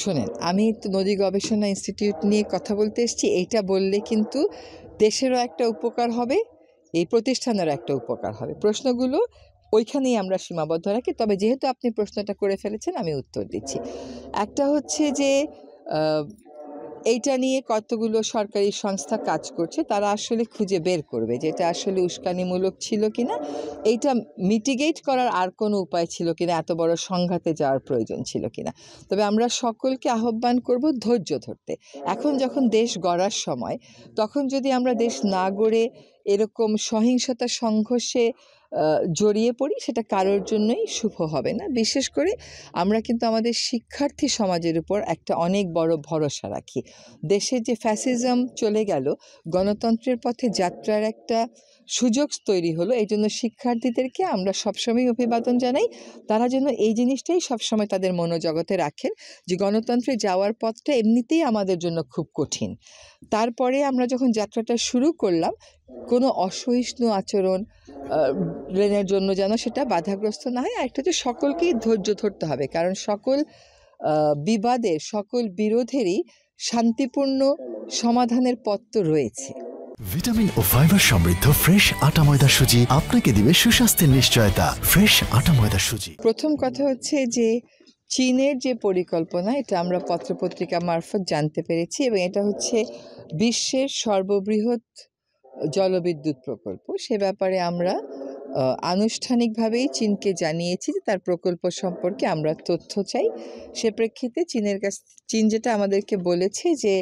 শোনেন, আমি তো নদী গবেষণা ইনস্টিটিউট নিয়ে কথা বলতে এসেছি। এইটা বললে কিন্তু দেশেরও একটা উপকার হবে, এই প্রতিষ্ঠানেরও একটা উপকার হবে। প্রশ্নগুলো ওইখানেই আমরা সীমাবদ্ধ রাখি। তবে যেহেতু আপনি প্রশ্নটা করে ফেলেছেন, আমি উত্তর দিচ্ছি। একটা হচ্ছে যে এইটা নিয়ে কতগুলো সরকারি সংস্থা কাজ করছে, তারা আসলে খুঁজে বের করবে যে এটা আসলে উস্কানিমূলক ছিল কিনা, এইটা মিটিগেট করার আর কোনো উপায় ছিল কিনা, এত বড় সংঘাতে যাওয়ার প্রয়োজন ছিল কিনা। তবে আমরা সকলকে আহ্বান করব ধৈর্য ধরতে। এখন যখন দেশ গড়ার সময়, তখন যদি আমরা দেশ না গড়ে এরকম সহিংসতা সংঘর্ষে জড়িয়ে পড়ি, সেটা কারোর জন্যই শুভ হবে না। বিশেষ করে আমরা কিন্তু আমাদের শিক্ষার্থী সমাজের উপর একটা অনেক বড় ভরসা রাখি। দেশে যে ফ্যাসিজম চলে গেল, গণতন্ত্রের পথে যাত্রার একটা সুযোগ তৈরি হলো, এই জন্য শিক্ষার্থীদেরকে আমরা সবসময় অভিবাদন জানাই। তারা যেন এই জিনিসটাই সবসময় তাদের মনোজগতে রাখেন যে গণতন্ত্রে যাওয়ার পথটা এমনিতেই আমাদের জন্য খুব কঠিন। তারপরে আমরা যখন যাত্রাটা শুরু করলাম, কোনো অসহিষ্ণু আচরণ রেনের জন্য যেন সেটা বাধাগ্রস্ত না হয়। আর একটা যে সকলকেই ধৈর্য ধরতে হবে, কারণ সকল বিবাদের, সকল বিরোধেরই শান্তিপূর্ণ সমাধানের পথ তো রয়েছে। ভিটামিন ও ফাইবার সমৃদ্ধ ফ্রেশ আটা ময়দা সুজি আপনাকে দিবে সুস্বাস্থ্যের নিশ্চয়তা। ফ্রেশ আটা ময়দা সুজি। প্রথম কথা হচ্ছে যে চীনের যে পরিকল্পনা, এটা আমরা পত্রপত্রিকা মারফত জানতে পেরেছি, এবং এটা হচ্ছে বিশ্বের সর্ববৃহৎ জলবিদ্যুৎ প্রকল্প। সে ব্যাপারে আমরা আনুষ্ঠানিকভাবেই চীনকে জানিয়েছি যে তার প্রকল্প সম্পর্কে আমরা তথ্য চাই। সে প্রেক্ষিতে চীন যেটা আমাদেরকে বলেছে যে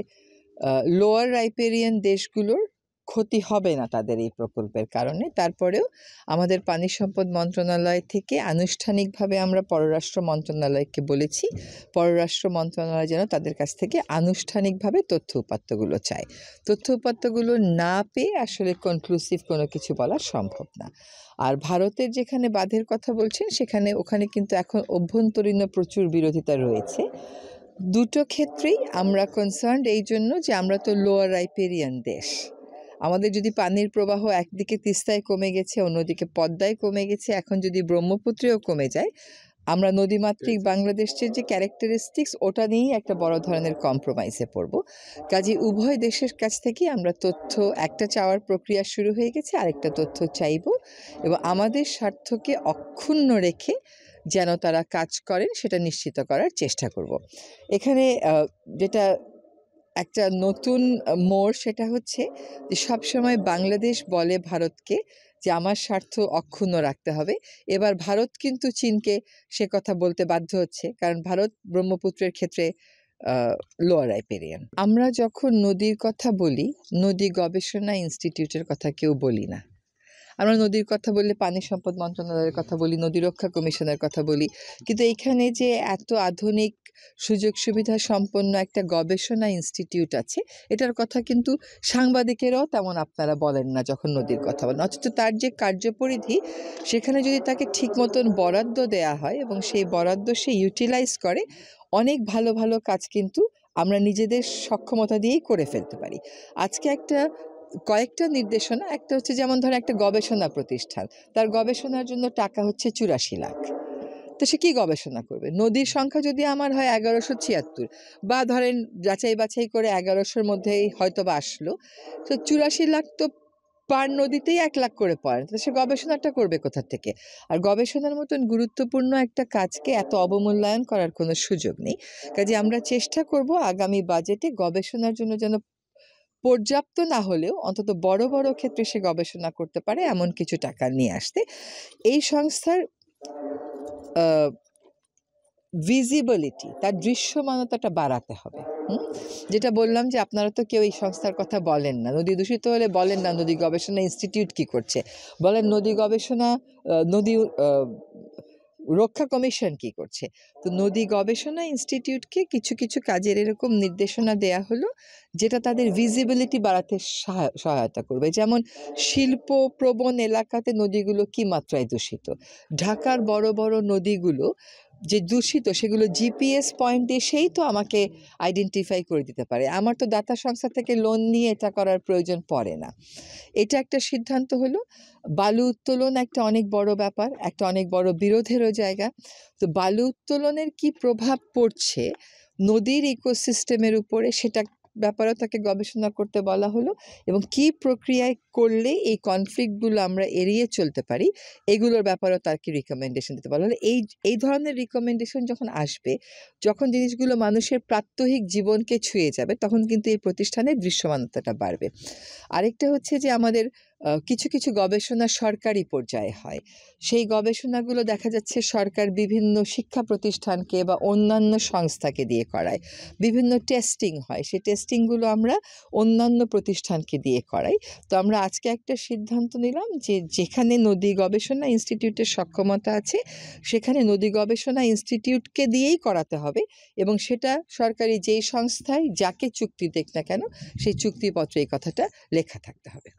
লোয়ার রাইপেরিয়ান দেশগুলোর ক্ষতি হবে না তাদের এই প্রকল্পের কারণে। তারপরেও আমাদের পানি সম্পদ মন্ত্রণালয় থেকে আনুষ্ঠানিকভাবে আমরা পররাষ্ট্র মন্ত্রণালয়কে বলেছি, পররাষ্ট্র মন্ত্রণালয় যেন তাদের কাছ থেকে আনুষ্ঠানিকভাবে তথ্য উপাত্তগুলো চায়। তথ্য উপাত্তগুলো না পেয়ে আসলে কনক্লুসিভ কোনো কিছু বলা সম্ভব না। আর ভারতের যেখানে বাঁধের কথা বলছেন, ওখানে কিন্তু এখন অভ্যন্তরীণ প্রচুর বিরোধিতা রয়েছে। দুটো ক্ষেত্রেই আমরা কনসার্নড এই জন্য যে আমরা তো লোয়ার রাইপেরিয়ান দেশ। আমাদের যদি পানির প্রবাহ একদিকে তিস্তায় কমে গেছে, অন্যদিকে পদ্মায় কমে গেছে, এখন যদি ব্রহ্মপুত্রেও কমে যায়, আমরা নদীমাতৃক বাংলাদেশের যে ক্যারেক্টারিস্টিক্স, ওটা নিয়েই একটা বড় ধরনের কম্প্রোমাইজে পড়ব। কাজে উভয় দেশের কাছ থেকেই আমরা তথ্য, একটা চাওয়ার প্রক্রিয়া শুরু হয়ে গেছে, আরেকটা তথ্য চাইব, এবং আমাদের স্বার্থকে অক্ষুণ্ণ রেখে যেন তারা কাজ করেন সেটা নিশ্চিত করার চেষ্টা করব। এখানে যেটা একটা নতুন মোড়, সেটা হচ্ছে যে সবসময় বাংলাদেশ বলে ভারতকে যে আমার স্বার্থ অক্ষুণ্ণ রাখতে হবে। এবার ভারত কিন্তু চীনকে সে কথা বলতে বাধ্য হচ্ছে, কারণ ভারত ব্রহ্মপুত্রের ক্ষেত্রে লোয়ার রাইপেরিয়ান। আমরা যখন নদীর কথা বলি, নদী গবেষণা ইনস্টিটিউটের কথা কেউ বলি না। আমরা নদীর কথা বললে পানি সম্পদ মন্ত্রণালয়ের কথা বলি, নদী রক্ষা কমিশনের কথা বলি, কিন্তু এইখানে যে এত আধুনিক সুযোগ সুবিধা সম্পন্ন একটা গবেষণা ইনস্টিটিউট আছে, এটার কথা কিন্তু সাংবাদিকেরাও তেমন আপনারা বলেন না যখন নদীর কথা বলেন। অথচ তার যে কার্যপরিধি, সেখানে যদি তাকে ঠিক মতন বরাদ্দ দেয়া হয় এবং সেই বরাদ্দ সে ইউটিলাইজ করে, অনেক ভালো ভালো কাজ কিন্তু আমরা নিজেদের সক্ষমতা দিয়েই করে ফেলতে পারি। আজকে কয়েকটা নির্দেশনা, একটা হচ্ছে যেমন ধরেন একটা গবেষণা প্রতিষ্ঠান, তার গবেষণার জন্য টাকা হচ্ছে ৮৪ লাখ। তো সে কি গবেষণা করবে? নদীর সংখ্যা যদি আমার হয় ১১৭৬, বা ধরেন যাচাই বাছাই করে ১১০০-র মধ্যেই হয়তো বা আসলো, তো ৮৪ লাখ তো পার নদীতেই ১ লাখ করে পড়ে। তো সে গবেষণাটা করবে কোথা থেকে? আর গবেষণার মতন গুরুত্বপূর্ণ একটা কাজকে এত অবমূল্যায়ন করার কোনো সুযোগ নেই। কাজে আমরা চেষ্টা করব আগামী বাজেটে গবেষণার জন্য যেন পর্যাপ্ত না হলেও অন্তত বড় বড় ক্ষেত্রে সে গবেষণা করতে পারে এমন কিছু টাকা নিয়ে আসতে। এই সংস্থার ভিজিবিলিটি, তার দৃশ্যমানতাটা বাড়াতে হবে। যেটা বললাম যে আপনারা তো কেউ এই সংস্থার কথা বলেন না। নদী দূষিত হলে বলেন না নদী গবেষণা ইনস্টিটিউট কি করছে, বলেন নদী গবেষণা নদী রক্ষা কমিশন কি করছে। তো নদী গবেষণা ইনস্টিটিউটকে কিছু কিছু কাজের এরকম নির্দেশনা দেয়া হলো, যেটা তাদের ভিজিবিলিটি বাড়াতে সহায়তা করবে। যেমন শিল্প প্রবণ এলাকাতে নদীগুলো কি মাত্রায় দূষিত, ঢাকার বড় বড় নদীগুলো যে দূষিত, সেগুলো জিপিএস পয়েন্ট দিয়ে সেই তো আমাকে আইডেন্টিফাই করে দিতে পারে। আমার তো দাতা সংস্থা থেকে লোন নিয়ে এটা করার প্রয়োজন পড়ে না। এটা একটা সিদ্ধান্ত হলো। বালু উত্তোলন একটা অনেক বড় ব্যাপার, একটা অনেক বড় বিরোধেরও জায়গা। তো বালু উত্তোলনের কি প্রভাব পড়ছে, নদীর ইকোসিস্টেমের উপরে সেটা ব্যাপারেও তাকে গবেষণা করতে বলা হলো এবং কী প্রক্রিয়ায় করলে এই কনফ্লিক্টগুলো আমরা এড়িয়ে চলতে পারি এগুলোর ব্যাপারেও তাকে রিকমেন্ডেশন দিতে বলা হলো। এই ধরনের রিকমেন্ডেশন যখন আসবে, যখন জিনিসগুলো মানুষের প্রাত্যহিক জীবনকে ছুঁয়ে যাবে, তখন কিন্তু এই প্রতিষ্ঠানের দৃশ্যমানতাটা বাড়বে। আরেকটা হচ্ছে যে আমাদের কিছু কিছু গবেষণা সরকারি পর্যায়ে হয়, সেই গবেষণাগুলো দেখা যাচ্ছে সরকার বিভিন্ন শিক্ষা প্রতিষ্ঠানকে বা অন্যান্য সংস্থাকে দিয়ে করায়, বিভিন্ন টেস্টিং হয়, সেই টেস্টিংগুলো আমরা অন্যান্য প্রতিষ্ঠানকে দিয়ে করাই। তো আমরা আজকে একটা সিদ্ধান্ত নিলাম যে যেখানে নদী গবেষণা ইনস্টিটিউটের সক্ষমতা আছে সেখানে নদী গবেষণা ইনস্টিটিউটকে দিয়েই করাতে হবে এবং সেটা সরকারি যেই সংস্থায় যাকে চুক্তি দেখ না কেন সেই চুক্তিপত্রে এই কথাটা লেখা থাকতে হবে।